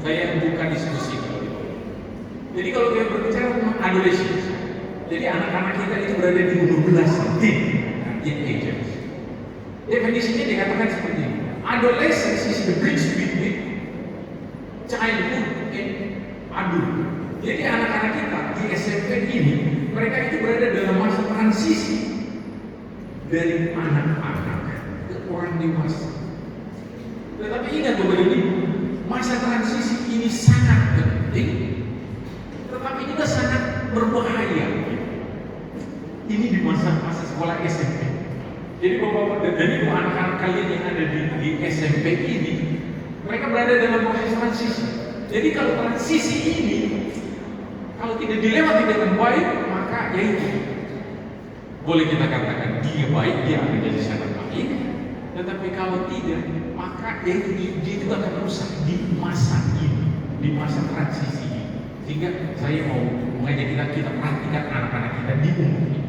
saya buka diskusi. Jadi kalau kita berbicara tentang adolescence, jadi anak-anak kita itu berada di umur belasan, teenagers. Definisinya dikatakan seperti ini. Adolescence is the bridge between childhood and adult. Jadi anak-anak kita di SMP ini, mereka itu berada dalam masa transisi dari anak-anak ke orang dewasa. Tetapi ingat Bapak Ibu, masa transisi ini sangat penting, tetapi juga sangat berbahaya. Ini di masa-masa sekolah SMP. Jadi Bapak-Bapak dan Ibu, anak-anak kalian yang ada di SMP ini, mereka berada dalam proses transisi. Jadi kalau transisi ini, kalau tidak dilewati dengan baik, maka ya itu boleh kita katakan dia baik, dia akan jadi sangat baik. Tetapi kalau tidak, maka ya itu dia juga akan rusak di masa ini, di masa transisi ini. Sehingga saya mau mengajak kita perhatikan anak-anak kita di umur ini.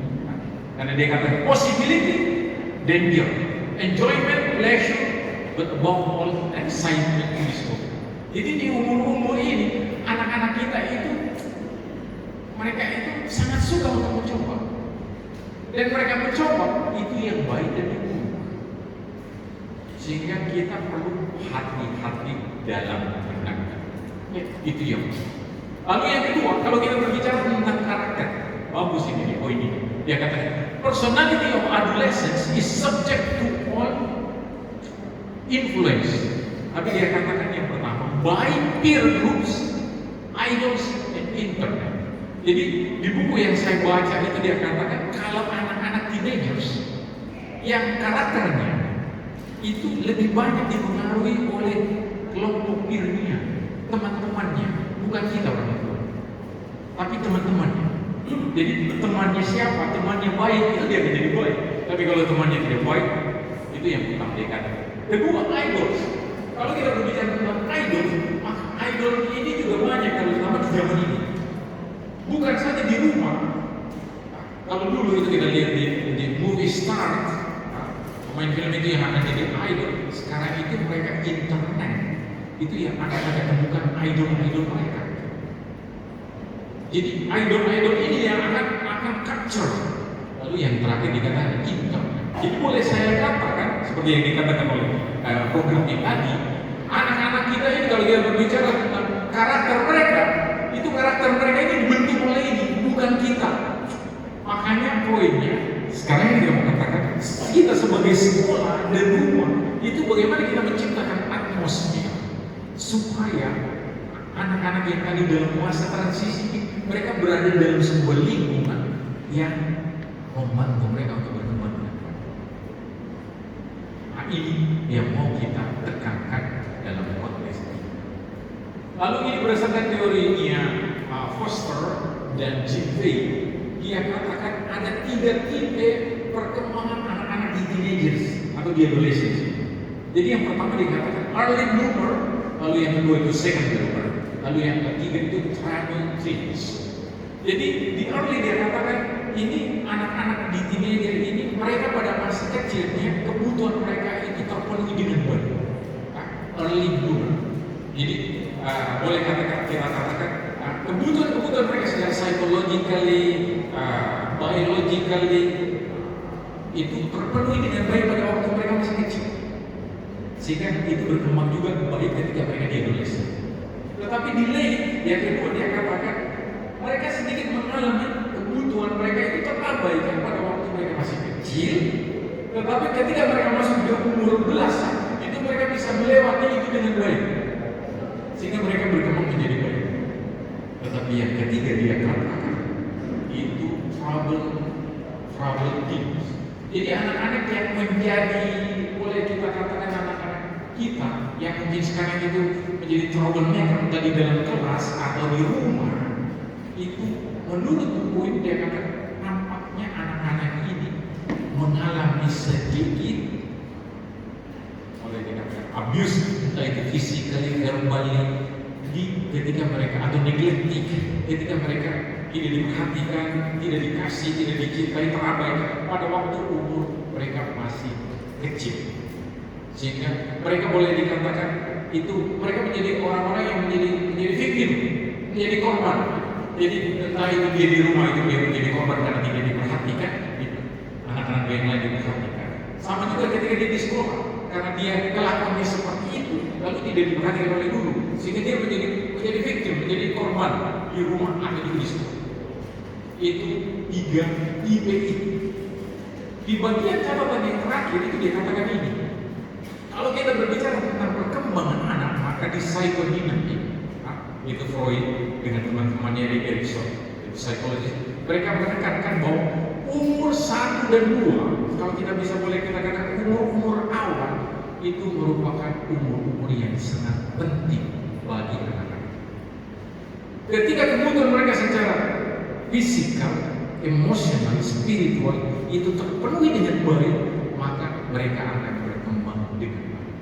Karena dia katakan possibility, danger, enjoyment, pleasure, but above all excitement to discover. Jadi di umur-umur ini anak-anak kita itu mereka itu sangat suka untuk mencoba, dan mereka mencoba itu yang baik dan yang buruk. Sehingga kita perlu hati-hati dalam menangkap. Itu yang. Lalu yang kedua, kalau kita berbicara tentang karakter, bagus ini poin ini. Dia katakan personality of adolescence is subject to all influence. Tapi dia katakan yang pertama, by peer groups, idols, and internet. Jadi di buku yang saya baca itu dia katakan kalau anak-anak teenagers yang karakternya itu lebih banyak dipengaruhi oleh kelompok peer-nya, teman-temannya, bukan kita orang tua, tapi teman-temannya. Jadi temannya siapa, temannya baik itu dia menjadi baik. Tapi kalau temannya tidak baik, itu yang utama dia katakan. Kedua, idols. Kalau kita berbicara tentang idol, maka idol ini juga banyak kalau selama di zaman ini. Bukan saja di rumah. Kalau dulu itu kita lihat di movie star, pemain film itu yang akan jadi idol. Sekarang itu mereka internet, itu yang akan ada temukan idol-idol mereka. Jadi idol-idol ini yang akan capture. Lalu yang terakhir dikatakan internet. Jadi boleh saya katakan seperti yang dikatakan oleh program yang tadi, anak-anak kita ini kalau kita berbicara tentang karakter mereka, itu karakter mereka ini dibentuk oleh ini, bukan kita. Makanya poinnya sekarang ini kita mengatakan kita sebagai sekolah dan rumah itu bagaimana kita menciptakan atmosfer supaya anak-anak yang tadi dalam masa transisi mereka berada dalam sebuah lingkungan yang membantu mereka untuk berkembang. Nah, ini yang mau kita tekankan dalam konteks ini. Lalu ini berdasarkan teorinya Foster dan Jeffrey, dia katakan ada 3 tipe perkembangan anak-anak di teenagers atau di adolescence. Jadi yang pertama dikatakan early bloomer, lalu yang kedua itu second bloomer, lalu yang ketiga itu trouble teens. Jadi di early dia katakan ini anak-anak di teenager ini mereka pada masa kecilnya kebutuhan mereka itu terpenuhi dengan baik. Early bloomer. Jadi boleh kita katakan kebutuhan mereka secara psychologically, biologically itu terpenuhi dengan baik pada waktu mereka masih kecil. Sehingga itu berkembang juga baik ketika mereka di adolescent. Tetapi di late yang kedua dia katakan mereka sedikit mengalami kebutuhan mereka itu terabaikan pada waktu mereka masih kecil. Tetapi ketika mereka masuk ke umur belasan, itu mereka bisa melewati itu dengan baik. Sehingga mereka berkembang menjadi baik. Tetapi yang ketiga dia katakan itu trouble teens. Jadi anak-anak yang menjadi, boleh kita katakan anak-anak kita yang mungkin sekarang itu menjadi troublemaker entah di dalam kelas atau di rumah, itu menurut buku ini dia katakan nampaknya anak-anak ini mengalami sedikit boleh dikatakan abuse, entah itu physically, verbally, ketika mereka atau neglecting, ketika mereka tidak diperhatikan, tidak dikasih, tidak dicintai, terabaikan pada waktu umur mereka masih kecil. Sehingga mereka boleh dikatakan itu mereka menjadi orang-orang yang menjadi Jadi entah itu dia di rumah itu dia menjadi korban karena tidak diperhatikan, anak-anak yang lain diperhatikan. Sama juga ketika dia di sekolah, karena dia kelakuannya seperti itu, lalu tidak diperhatikan oleh guru, sehingga dia menjadi victim, menjadi korban di rumah atau di sekolah. Itu 3 IP itu. Di bagian catatan yang terakhir itu dia katakan ini. Kalau kita berbicara tentang perkembangan anak, maka di psychodynamic, itu Freud dengan teman-temannya di Erikson, psikologis, mereka menekankan bahwa umur 1 dan 2, kalau kita bisa boleh katakan umur-umur awal, itu merupakan umur-umur yang sangat penting bagi anak-anak. Ketika kebutuhan mereka secara fisikal, emosional, spiritual itu terpenuhi dengan baik, maka mereka akan berkembang dengan baik.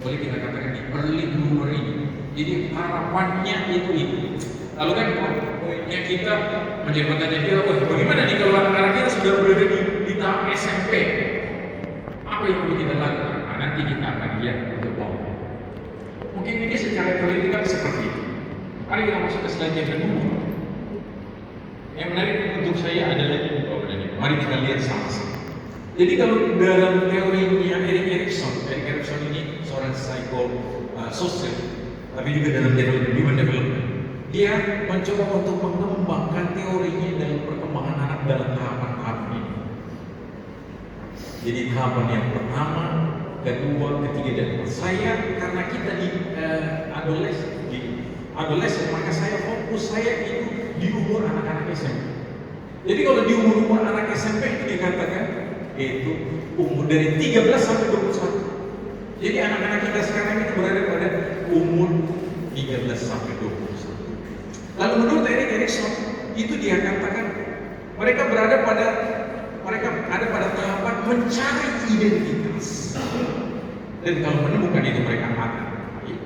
Boleh kita katakan di early bloomer ini. Jadi harapannya itu. Lalu kan poinnya kita menjadi pertanyaan kita, bagaimana nih kalau anak-anak kita sudah berada di tahap SMP? Apa yang perlu kita lakukan? Nanti kita akan lihat untuk bawah. Mungkin ini secara teoritikal seperti itu. Mari kita masuk ke slide yang kedua. Yang menarik untuk saya adalah ini. Mari kita lihat sama-sama. Jadi kalau dalam teorinya Erik Erikson ini seorang sosial, tapi juga dalam human development, dia mencoba untuk mengembangkan teorinya dalam perkembangan anak dalam tahapan ini. Jadi tahapan yang pertama, kedua, ketiga, dan keempat. Saya karena kita di adolescent, maka saya fokus itu di umur anak-anak SMP. Jadi kalau di umur anak SMP itu dikatakan itu umur dari 13 sampai 21. Jadi anak-anak kita sekarang itu berada pada umur 13 sampai 21. Lalu menurut Erik Erikson itu dia katakan mereka ada pada tahapan mencari identitas. Dan kalau menemukan itu mereka akan baik.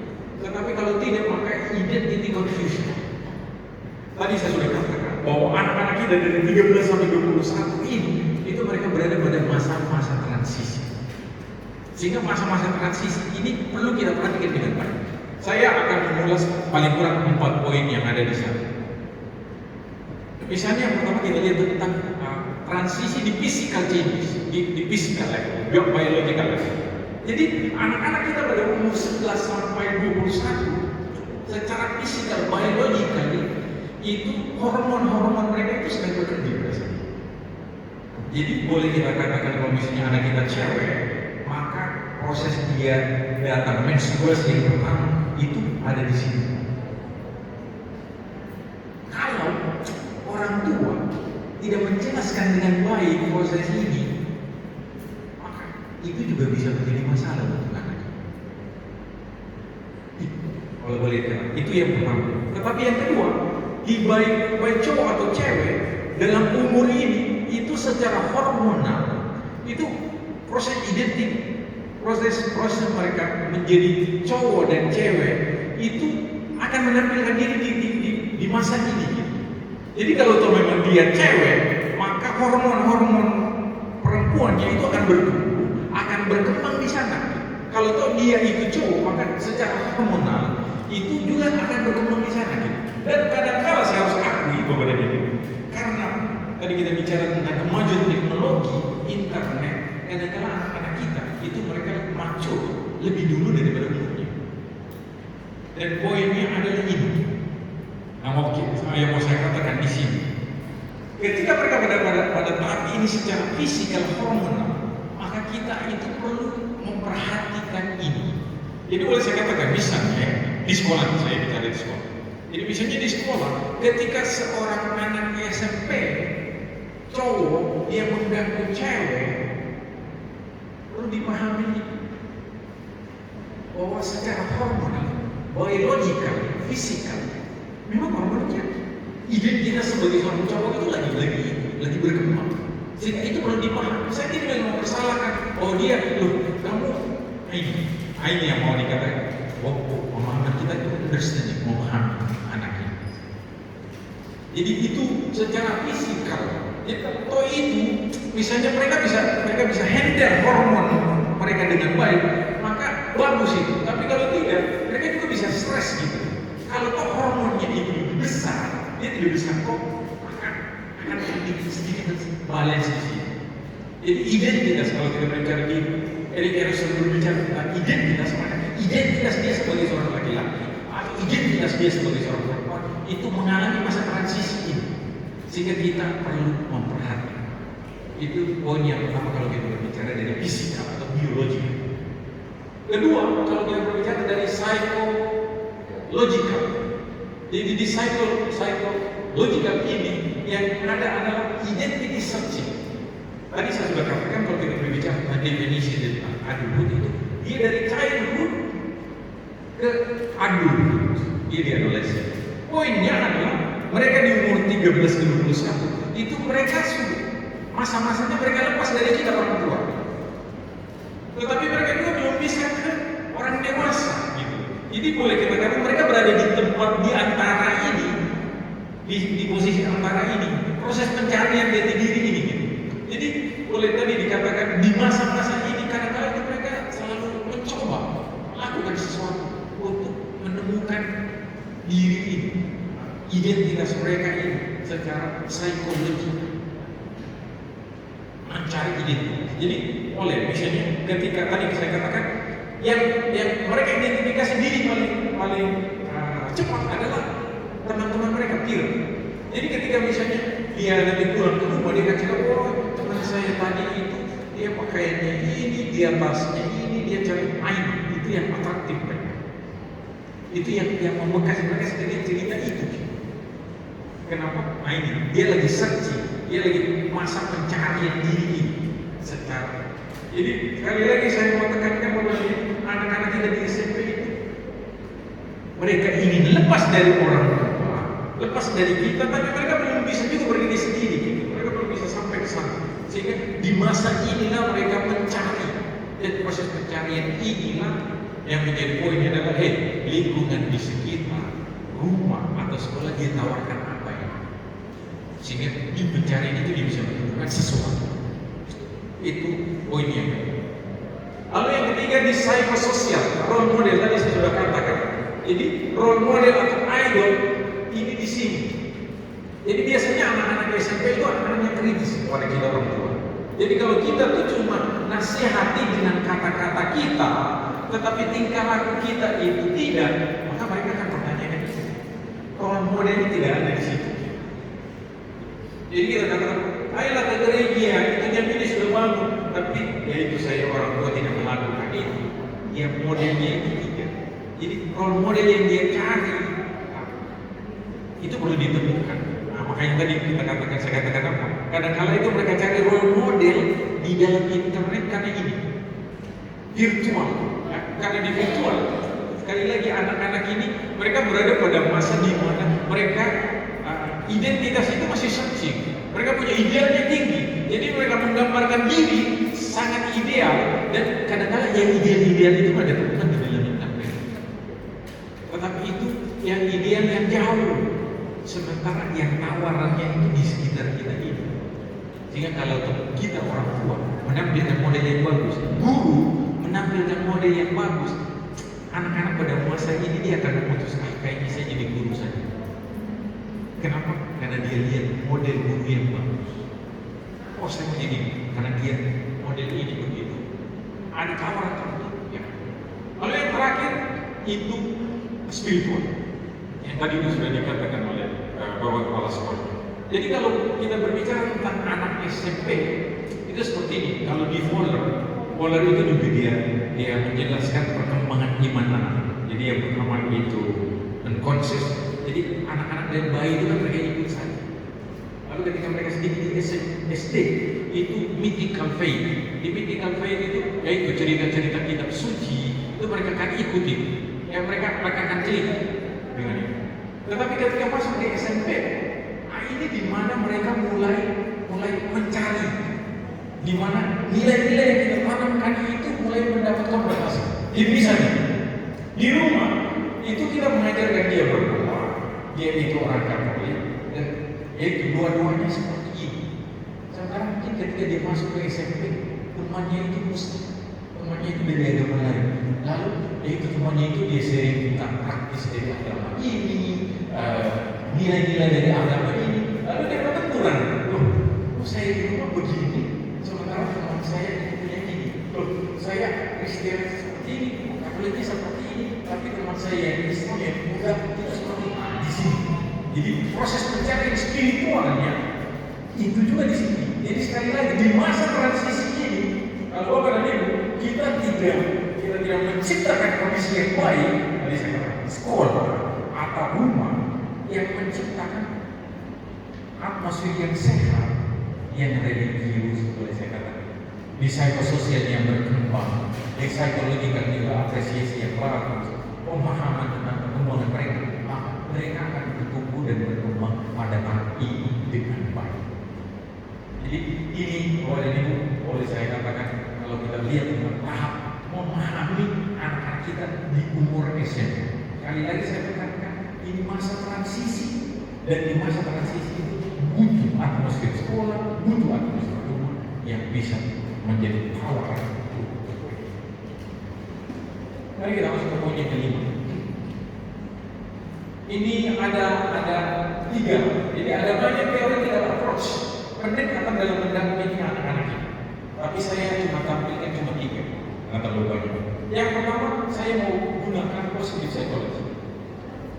Tetapi kalau tidak maka identity confusion. Tadi saya sudah katakan bahwa anak-anak kita dari 13 sampai 21 ini itu mereka berada pada masa-masa transisi. Sehingga masa-masa transisi ini perlu kita perhatikan dengan baik. Saya akan mengulas paling kurang 4 poin yang ada di sana. Misalnya yang pertama kita lihat tentang transisi di physical changes, di physical level, biological level. Jadi anak-anak kita pada umur 11 sampai 21 secara physical, biological itu hormon-hormon mereka itu sedang bekerja biasanya. Jadi boleh kita katakan kalau misalnya anak kita cewek, maka proses dia datang menstruasi yang pertama itu ada di sini. Kalau orang tua tidak menjelaskan dengan baik proses ini, maka itu juga bisa menjadi masalah untuk anak. Kalau boleh katakan, itu yang pertama. Tetapi yang kedua, di baik cowok atau cewek dalam umur ini itu secara hormonal itu proses identik, proses mereka menjadi cowok dan cewek itu akan menampilkan diri di masa ini. Jadi kalau memang dia cewek, maka hormon-hormon perempuannya itu akan bertumbuh, akan berkembang di sana. Kalau dia itu cowok, maka secara hormonal itu juga akan berkembang di sana. Dan kadang-kala saya harus akui bahwa ini karena tadi kita bicara tentang kemajuan teknologi internet, kadang-kala anak-anak kita itu mereka mature lebih dulu daripada umurnya. Dan poinnya adalah ini. Nah, yang mau saya katakan di sini, ketika mereka pada tahap ini secara fisikal hormonal, maka kita itu perlu memperhatikan ini. Jadi boleh saya katakan misalnya di sekolah, saya bicara di sekolah. Jadi misalnya di sekolah, ketika seorang anak SMP cowok dia mengganggu cewek, perlu dipahami bahwa secara hormonal, biologikal, fisikal, memang hormonnya identitas sebagai seorang cowok itu lagi berkembang. Sehingga itu perlu dipahami. Saya tidak mempersalahkan bahwa dia, kamu ini yang mau dikatakan. Pemahaman kita itu understanding, memahami anaknya. Jadi itu secara fisikal. Jadi kalau itu, misalnya mereka bisa handle hormon mereka dengan baik, maka bagus itu. Tapi kalau tidak, mereka juga bisa stres gitu. Kalau hormonnya itu besar, dia tidak bisa kok akan sedikit balance di sini. Jadi identitas kalau kita berbicara di Erik Erikson berbicara tentang identitas, maka identitas dia sebagai seorang laki-laki atau identitas dia sebagai seorang perempuan itu mengalami masa transisi ini, sehingga kita perlu memperhatikan. Itu poin yang pertama kalau kita berbicara dari fisikal atau biologi. Kedua, kalau kita berbicara dari psychological. Jadi di psychological ini yang ada adalah identity searching. Tadi saya sudah katakan kalau kita berbicara tentang definisi tentang adulthood itu, dia dari childhood ke adulthood, dia di adolescent. Poinnya adalah mereka di umur 13 ke 21 itu mereka sudah masa-masanya mereka lepas dari kita orang tua. Tetapi mereka juga belum bisa ke orang dewasa gitu. Jadi boleh kita katakan mereka berada di tempat di antara ini, di posisi antara ini, proses pencarian jati diri ini gitu. Jadi boleh tadi dikatakan di masa-masa ini kadang-kadang mereka selalu mencoba melakukan sesuatu untuk menemukan diri ini, identitas mereka ini secara psikologi, mencari identitas. Jadi oleh misalnya ketika tadi saya katakan yang mereka identifikasi diri paling cepat adalah teman-teman mereka peer. Jadi ketika misalnya dia nanti pulang ke rumah dia akan cerita, oh teman saya tadi itu dia pakaiannya ini, dia tasnya ini, dia cari main, itu yang atraktif mereka. Itu yang membekas mereka cerita itu. Kenapa? Main. Dia lagi searching, dia lagi masa pencarian diri ini secara. Jadi sekali lagi saya mau tekankan bahwa anak-anak kita di SMP itu mereka ingin lepas dari orang tua, lepas dari kita, tapi mereka belum bisa juga berdiri sendiri gitu. Mereka belum bisa sampai ke sana. Sehingga di masa inilah mereka mencari, dan proses pencarian inilah yang menjadi poinnya adalah lingkungan di sekitar rumah atau sekolah dia tawarkan apa ya, sehingga di pencarian itu dia bisa menemukan sesuatu. Itu poinnya. Lalu yang ketiga di psikososial, role model tadi saya sudah katakan. Jadi role model atau idol ini di sini. Jadi biasanya anak-anak SMP itu anak-anak yang kritis kepada kita orang tua. Jadi kalau kita tuh cuma nasihati dengan kata-kata kita, tetapi tingkah laku kita itu tidak, maka mereka akan pertanyakan itu. Role model ini tidak ada di situ. Jadi kita katakan, ayolah ke gereja, itu jam ini sudah bangun. Tapi ya itu saya orang tua tidak melakukan itu. Ya modelnya itu tidak. Jadi role model yang dia cari itu perlu ditemukan. Nah, makanya tadi saya katakan apa? Kadang-kala itu mereka cari role model di dalam internet karena ini virtual. Ya, karena di virtual. Sekali lagi anak-anak ini mereka berada pada masa di mana mereka identitas itu masih searching. Mereka punya idealnya tinggi. Jadi mereka menggambarkan diri sangat ideal dan kadang-kadang yang ideal-ideal itu ada temukan di dalam internet. Tetapi itu yang ideal yang jauh. Sementara yang tawarannya itu di sekitar kita ini. Sehingga kalau kita orang tua menampilkan model yang bagus, guru menampilkan model yang bagus, anak-anak pada masa ini dia akan memutuskan kayaknya saya jadi guru saja. Kenapa? Karena dia lihat model guru yang bagus. Oh saya mau jadi karena dia model ini begitu. Ada tawaran tertentu. Ya. Lalu yang terakhir itu spiritual. Yang tadi itu sudah dikatakan oleh Bapak Kepala Sekolah. Jadi kalau kita berbicara tentang anak SMP itu seperti ini. Kalau di Fowler itu juga dia menjelaskan perkembangan iman anak. Jadi yang pertama itu unconscious. Jadi anak-anak dari bayi itu kan mereka ikut saja. Lalu ketika mereka sedikit di SD itu mythical faith. Di mythical faith itu yaitu cerita-cerita kitab suci itu mereka akan ikuti. Ya mereka akan klik dengan itu. Tetapi ketika masuk di SMP, ini di mana mereka mulai mencari, di mana nilai-nilai yang kita tanamkan itu mulai mendapatkan batasan. Jadi misalnya di rumah itu kita mengajarkan dia berdoa, dia itu orang Katolik, dan yaitu dua-duanya seperti ini. Sekarang mungkin ketika dia masuk ke SMP, temannya itu Muslim, temannya itu dari agama lain. Lalu yaitu temannya itu dia sering tentang praktis dari agama ini, nilai-nilai dari agama ini, lalu dia berbenturan. Loh, saya di rumah begini, sementara teman saya itu punya ini. Loh, saya Kristen seperti ini, Katoliknya seperti ini, tapi teman saya yang Islam yang muda itu seperti di sini. Jadi proses pencarian spiritualnya itu juga di sini. Jadi sekali lagi di masa transisi ini, kalau Bapak dan Ibu, kita tidak menciptakan kondisi yang baik, tadi saya katakan sekolah atau rumah yang menciptakan atmosfer yang sehat, yang religius, boleh saya katakan, di psikososial yang berkembang, di psikologikal juga apresiasi yang bagus, pemahaman tentang perkembangan mereka, maka mereka akan bertumbuh dan berkembang pada hati dengan baik. Jadi ini boleh Ibu, boleh saya katakan kalau kita lihat tentang tahap memahami anak-anak kita di umur SMP. Sekali lagi saya katakan ini masa transisi, dan di masa transisi itu butuh atmosfer sekolah, butuh atmosfer rumah yang bisa menjadi power. Mari kita masuk ke poin yang kelima. Ini ada tiga. Jadi ada banyak teori tidak approach pendekatan dalam mendampingi anak-anak ini. Tapi saya cuma tampilkan cuma tiga, nggak terlalu banyak. Yang pertama saya mau gunakan positive psychology.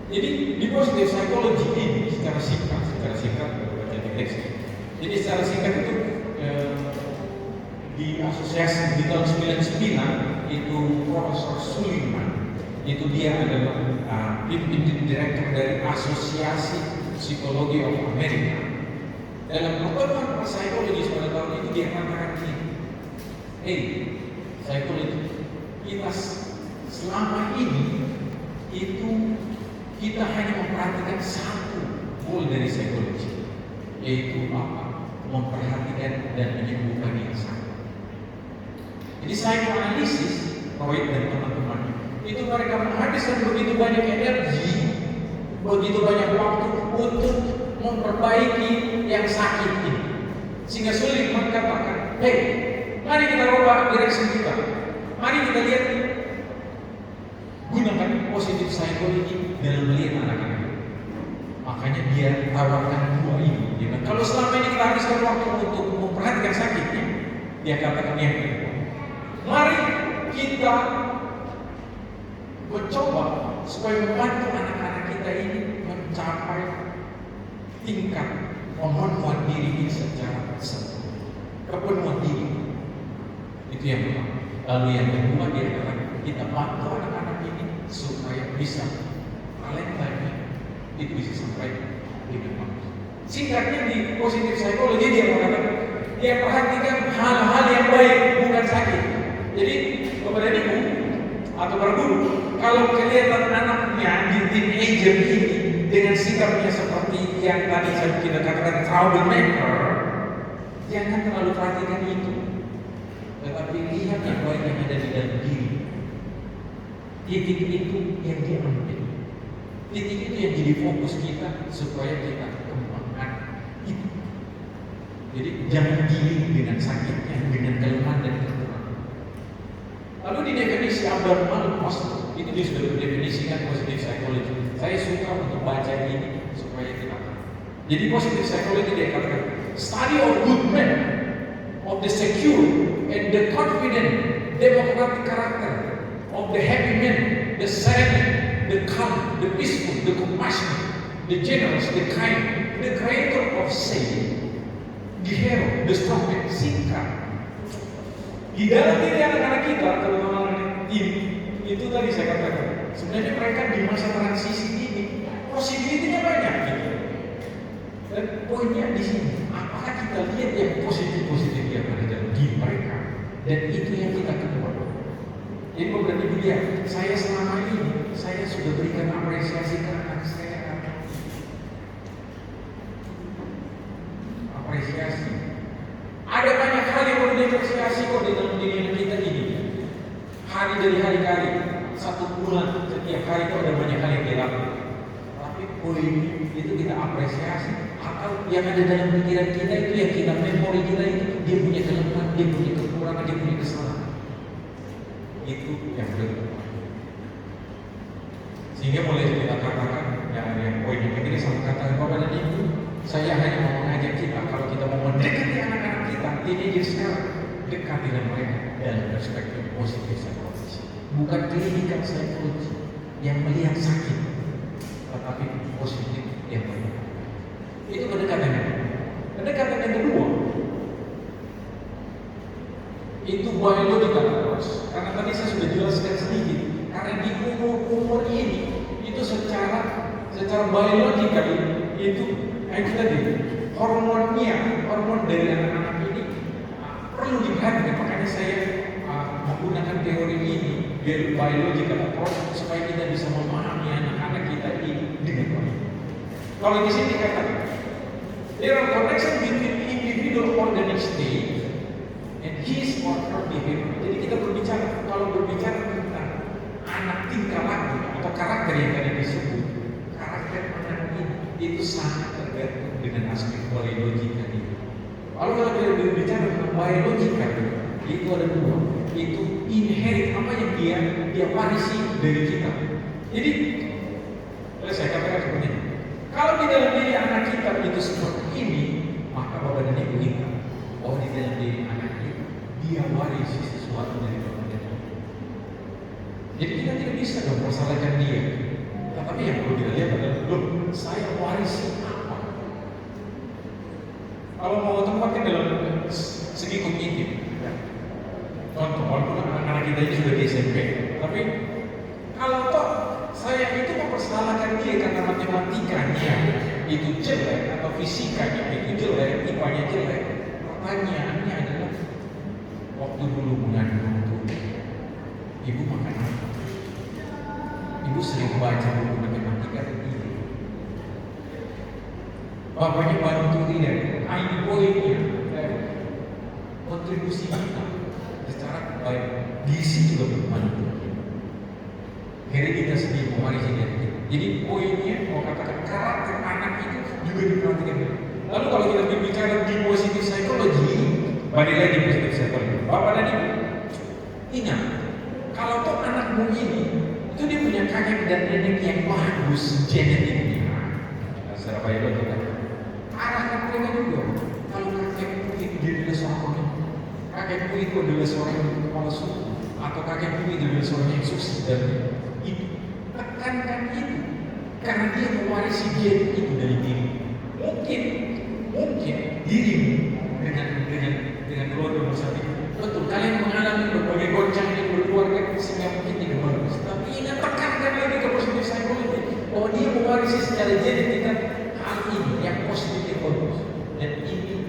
Jadi di positive psychology ini secara singkat baca di teks. Jadi secara singkat itu di asosiasi di tahun 99 itu Profesor Suleiman, itu dia adalah pimpinan direktur dari Asosiasi Psikologi of America. Dalam pertemuan psikologis pada tahun itu dia katakan ini, psikologi kita selama ini itu kita hanya memperhatikan satu goal dari psikologi, yaitu apa? Memperhatikan dan menyembuhkan yang sakit. Jadi psikoanalisis, Freud dan teman-temannya, itu mereka menghabiskan begitu banyak energi, begitu banyak waktu untuk memperbaiki yang sakit ini, sehingga sulit mengatakan, mari kita ubah direksi kita, mari kita lihat gunakan positive psychology dalam melihat anak-anak. Makanya dia tawarkan dua ini. Kalau selama ini kita habiskan waktu untuk memperhatikan sakitnya, dia katakan yang kedua, mari kita mencoba supaya membantu anak-anak kita ini mencapai tingkat pemenuhan diri secara sempurna, kepenuhan diri. Itu yang pertama. Lalu yang kedua dia katakan kita bantu anak-anak ini supaya bisa talentanya itu bisa sampai dengan bagus. Singkatnya di positive psychology dia mengatakan dia perhatikan hal-hal yang baik, bukan sakit. Jadi kepada ibu atau para guru, kalau kelihatan anaknya di teenager ini dengan sikapnya seperti yang tadi kita katakan troublemaker, jangan terlalu perhatikan itu, tetapi lihat yang baik yang ada di dalam diri. Titik itu yang dia ambil, titik itu yang jadi fokus kita supaya kita kembangkan itu. Jadi jangan giling dengan sakitnya, dengan kelemahan dan kekurangan. Lalu di definisi abnormal positif itu sudah didefinisikan positive psychology. Saya suka untuk baca ini supaya kita tahu. Jadi positive psychology dia katakan study of good men, of the secure and the confident democratic character, of the happy man, the serene, the calm, the peaceful, the compassionate, the generous, the kind, the creator of saying, the hero, the strong man. Singkat. Di dalam diri anak-anak kita, terutama anak ini, itu tadi saya katakan, sebenarnya mereka di masa transisi ini posibilitasnya banyak gitu. Dan poinnya di sini, apakah kita lihat yang positif-positif yang ada dalam diri mereka, dan itu yang kita keluar. Jadi berarti dia, saya selama ini saya sudah berikan apresiasi ke anak saya. Apresiasi. Ada banyak hal yang perlu diapresiasi kok di dalam diri kita ini. Hari dari hari-hari, satu bulan, setiap hari itu ada banyak hal yang dilakukan. Tapi poin itu kita apresiasi. Atau yang ada dalam pikiran kita itu, yang kita memori kita itu, dia punya kelemahan, dia punya kekurangan, dia punya kesalahan. Itu yang berbeda. Sehingga boleh kita katakan, ya ada yang poin yang begini sama kata Bapak dan Ibu, saya hanya mau mengajak kita kalau kita mau mendekati anak-anak kita, teenager sekarang, dekat dengan mereka dalam perspektif positif psikologi, bukan klinikal psikologi yang melihat sakit, tetapi positif yang baik. Itu pendekatannya. Pendekatan yang kedua itu biological approach. Karena tadi saya sudah jelaskan sedikit. Karena di umur ini itu secara biologikal itu tadi hormon dari anak-anak ini perlu diperhatikan. Makanya saya menggunakan teori ini biological approach supaya kita bisa memahami anak-anak kita ini dengan baik. Kalau di sini dikatakan there are connection between individual organic state and his or her behavior. Jadi kita berbicara tentang anak tingkah laku atau karakter yang tadi disebut, karakter anak ini itu sangat tergantung dengan aspek biologika ini. Lalu kalau kita berbicara tentang biologika itu ada dua, itu inherit, apa yang dia warisi dari kita. Jadi saya katakan seperti ini. Kalau di dalam diri anak kita itu seperti ini, maka Bapak dan Ibu ingat bahwa di dalam diri anak kita dia warisi sesuatu dari Bapak dan Ibu. Jadi kita tidak bisa mempersalahkan dia. Tetapi yang perlu kita lihat adalah, loh, saya warisi apa? Kalau mau tempatkan dalam segi kognitif, ya. Contoh, walaupun anak-anak kita ini sudah di SMP, tapi kalau toh saya itu mempersalahkan dia karena matematikanya itu jelek atau fisikanya itu jelek, IPA-nya jelek. Pertanyaannya adalah, waktu dulu mengandung ibu makan apa? Ibu sering baca buku matematika tidak? Bapaknya bantu tidak? Ini poinnya, kontribusi kita secara baik, gizi juga berbantu. Hereditas sendiri mewarisi dari kita. Jadi poinnya mau katakan karakter anak itu juga diperhatikan. Lalu kalau kita berbicara di positif psikologi, balik lagi di positif psikologi. Bapak dan Ibu, ingat, kalau toh anakmu ini itu dia punya kakek dan nenek yang bagus genetiknya, secara biologi kan, arahkan mereka juga. Kalau kakekmu itu dia adalah seorang pemimpin, kakekmu itu adalah seorang kepala suku, atau kakekmu itu adalah seorang yang sukses dan itu tekankan itu karena dia mewarisi gen itu dari diri. Mungkin dirimu dengan keluarga besar itu betul kalian mengalami berbagai goncangan di keluarga sehingga mungkin tidak bagus. Tapi ingat, tekankan lagi ke positif psikologi bahwa dia mewarisi secara genetik hal ini yang positif yang bagus, dan ini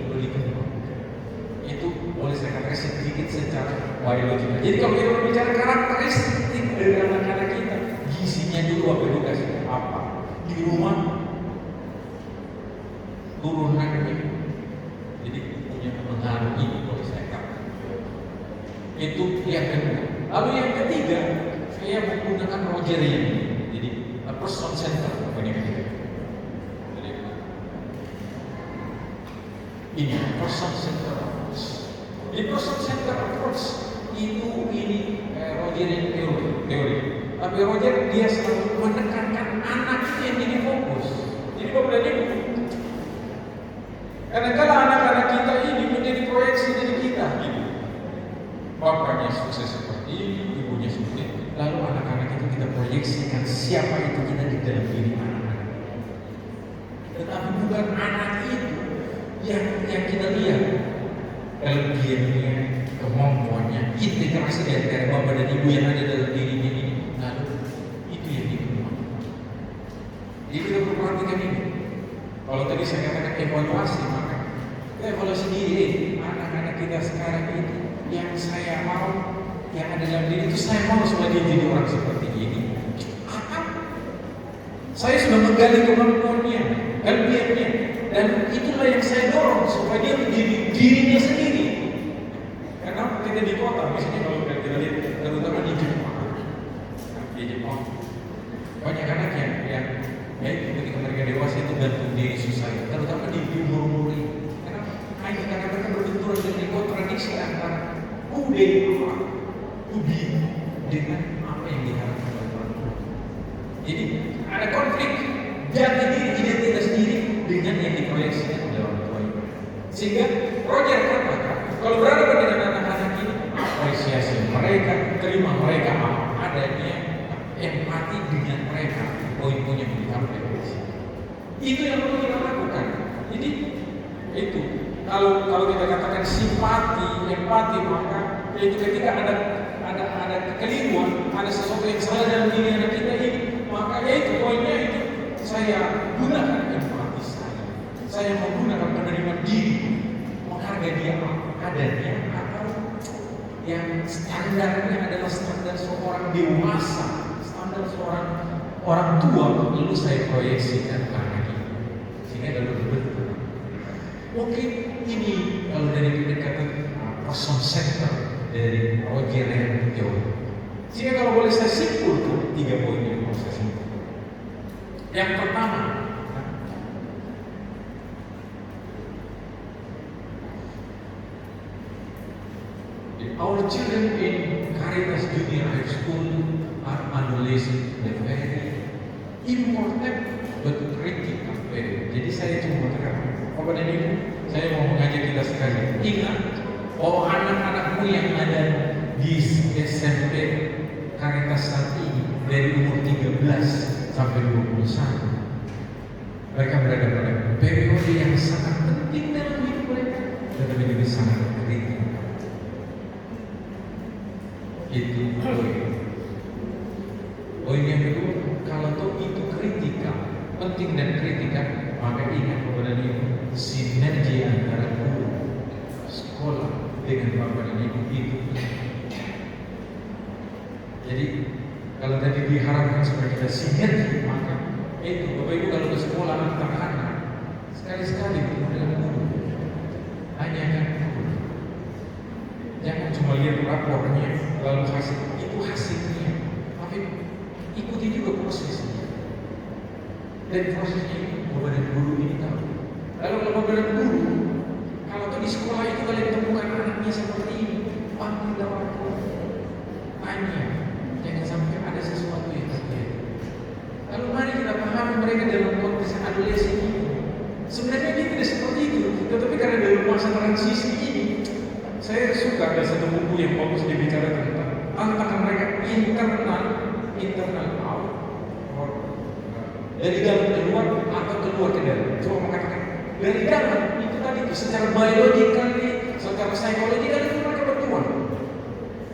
perlu dikembangkan. Itu boleh saya katakan sedikit secara biologikal. Jadi kalau kita berbicara karakteristik dari anak-anak kita, gizinya dulu edukasi apa di rumah, turunannya, jadi punya pengaruh ini boleh saya katakan. Itu yang kedua. Lalu yang ketiga, saya menggunakan Roger ini. Jadi person center apa ini? Ini person center approach. Di person center approach ini Roger ini teori. Tapi Roger dia selalu menekankan anak itu yang jadi fokus. Jadi Bapak dan Ibu, kadang-kadang anak-anak kita ini menjadi proyeksi dari kita. Gitu. Bapaknya sukses seperti ini, ibunya seperti ini. Lalu anak-anak itu kita proyeksikan siapa itu kita di dalam diri anak-anak. Tetapi bukan anak itu yang kita lihat. Kelebihannya, kemampuannya, integrasi dari Bapak dan Ibu yang ada dalam dirinya ini. Lalu itu yang dikembangkan. Jadi kita perhatikan ini. Kalau tadi saya katakan evaluasi, maka kita evaluasi diri. Anak-anak kita sekarang itu yang saya mau, yang ada dalam diri itu saya mau supaya dia jadi orang seperti ini. Saya sudah menggali kemampuannya, kelebihannya, dan itulah yang saya dorong supaya dia menjadi dirinya sendiri. Karena kita di kota, misalnya kalau kita lihat, terutama di Jepang, banyak anak yang ketika mereka dewasa itu gantung diri susah, terutama di umur ini. Kenapa? Karena mereka berbenturan dengan kontradiksi antara budi dengan apa yang diharapkan oleh orang tua. Jadi ada konflik jati diri, identitas diri dengan yang diproyeksikan oleh orang tua itu. Sehingga Roger katakan, kalau berada dengan anak-anak ini, apresiasi mereka, terima mereka apa adanya, empati dengan mereka, poin-poin yang disampaikan. Itu yang perlu kita lakukan. Jadi itu kalau kita katakan simpati, empati, maka itu ketika ada kekeliruan, ada sesuatu yang salah dalam diri anak kita ini, maka itu poinnya itu saya gunakan empati saya menggunakan penerimaan diri, menghargai dia adanya, atau yang standarnya adalah standar seorang dewasa, standar seorang orang tua, lalu saya proyeksikan ke anak ini, sehingga dalam betul. Mungkin ini kalau dari pendekatan person center dari Roger yang jauh. Sehingga kalau boleh saya simpulkan 3 poin yang mau saya simpulkan. Yang pertama, our children in Caritas Junior High School are adolescent, very important but critical. Jadi saya cuma mengatakan kepada ibu, saya mau mengajak kita sekali. Ingat, oh anak-anakmu yang ada di SMP Caritas saat ini dari umur 13 sampai 21, mereka berada pada periode yang sangat penting dalam hidup mereka, tetapi juga sangat kritikal. Itu poin yang kedua, kalau itu kritikal, penting dan kritikal, maka ingat kepada dia sinergi antara guru, sekolah dengan bapak dan ibu itu. Jadi kalau tadi diharapkan supaya kita sinergi, maka itu bapak ibu kalau ke sekolah anak-anak sekali-sekali bertemu dengan guru, tanyakan guru, jangan cuma lihat rapornya lalu itu hasilnya, tapi ikuti juga prosesnya. Dan prosesnya itu bapak dan guru ini tahu. Lalu kalau bapak dan guru, kalau di sekolah itu kalian temukan anaknya seperti ini, panggil orang tua, tanya, jangan sampai ada sesuatu yang terjadi. Lalu mari kita pahami mereka dalam konteks adolesen ini. Sebenarnya dia tidak seperti itu, tetapi karena dalam masa transisi ini, saya suka ada satu buku yang bagus dibicara tentang tantangan mereka internal out, dari dalam keluar atau keluar ke dalam. Coba mengatakan dari dalam itu tadi itu secara biologikal, secara psikologikal itu mereka berjuang.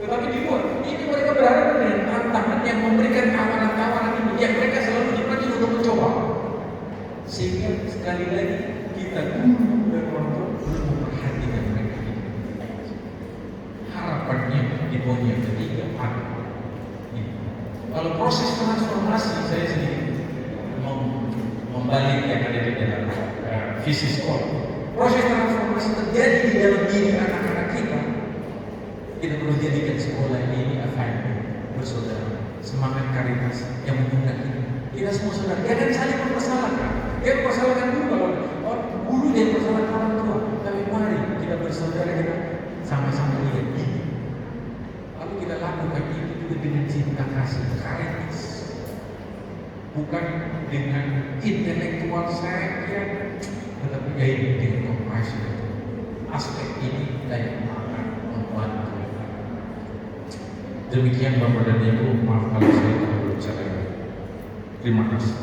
Tetapi di luar ini mereka berhadapan dengan tantangan yang memberikan tawaran-tawaran ini yang mereka selalu dipancing untuk mencoba. Sehingga sekali lagi kita guru dan orang tua perlu memperhatikan mereka ini. Harapannya di poin yang ketiga ada. Kalau proses transformasi saya sendiri membalik yang ada di dalam visi sekolah. Proses transformasi terjadi di dalam diri anak-anak kita. Kita perlu jadikan sekolah ini bersaudara, semangat Caritas yang mengundang kita. Kita semua saudara, jangan saling mempersalahkan. Jangan persalahkan dulu kalau guru jangan persalahkan orang tua. Tapi mari kita bersaudara, kita sama-sama lihat ini. Lalu kita lakukan ini juga dengan cinta kasih Caritas. Bukan dengan intelektual saja, tetapi dengan kompasi. Aspek ini yang akan membantu. Demikian Bapak dan Ibu, maaf kalau saya tidak berbicara. Terima kasih.